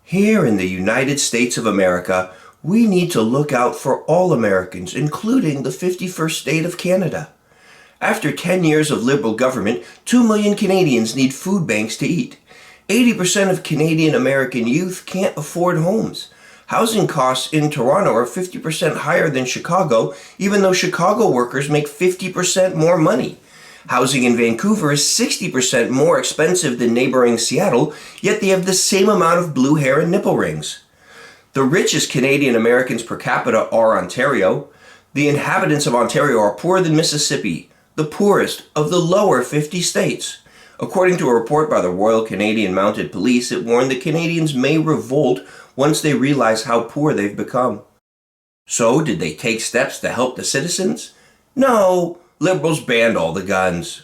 Here in the United States of America, we need to look out for all Americans, including the 51st state of Canada. After 10 years of Liberal government, 2 million Canadians need food banks to eat. 80% of Canadian American youth can't afford homes. Housing costs in Toronto are 50% higher than Chicago, even though Chicago workers make 50% more money. Housing in Vancouver is 60% more expensive than neighboring Seattle, yet they have the same amount of blue hair and nipple rings. The richest Canadian Americans per capita are Ontario. The inhabitants of Ontario are poorer than Mississippi, the poorest of the lower 50 states. According to a report by the Royal Canadian Mounted Police, it warned that Canadians may revolt once they realize how poor they've become. So, did they take steps to help the citizens? No, Liberals banned all the guns.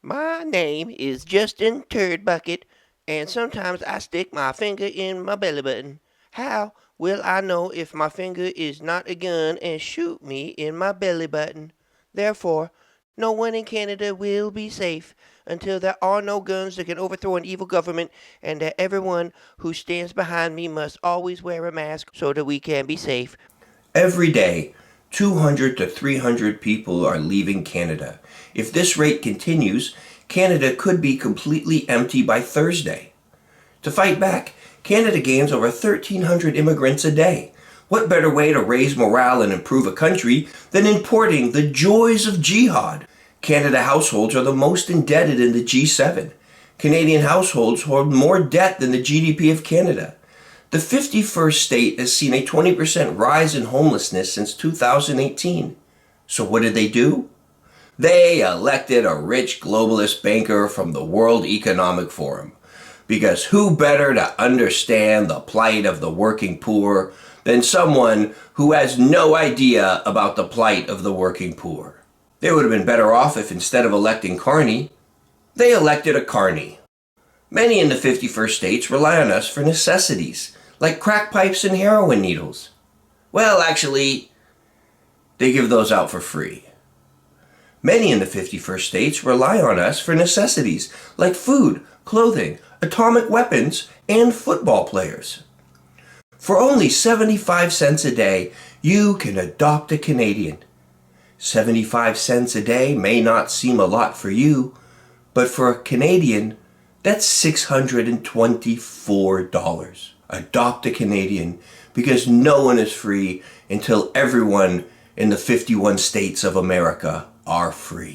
My name is Justin Turdbucket, and sometimes I stick my finger in my belly button. How will I know if my finger is not a gun and shoot me in my belly button? Therefore, no one in Canada will be safe until there are no guns that can overthrow an evil government, and that everyone who stands behind me must always wear a mask so that we can be safe. Every day, 200 to 300 people are leaving Canada. If this rate continues, Canada could be completely empty by Thursday. To fight back, Canada gains over 1,300 immigrants a day. What better way to raise morale and improve a country than importing the joys of jihad? Canada households are the most indebted in the G7. Canadian households hold more debt than the GDP of Canada. The 51st state has seen a 20% rise in homelessness since 2018. So what did they do? They elected a rich globalist banker from the World Economic Forum. Because who better to understand the plight of the working poor than someone who has no idea about the plight of the working poor? They would have been better off if instead of electing Carney, they elected a Carney. Many in the 51st states rely on us for necessities, like crack pipes and heroin needles. Well, actually, they give those out for free. Many in the 51st states rely on us for necessities, like food, clothing, atomic weapons, and football players. For only 75 cents a day, you can adopt a Canadian. 75 cents a day may not seem a lot for you, but for a Canadian, that's $624. Adopt a Canadian, because no one is free until everyone in the 51 states of America are free.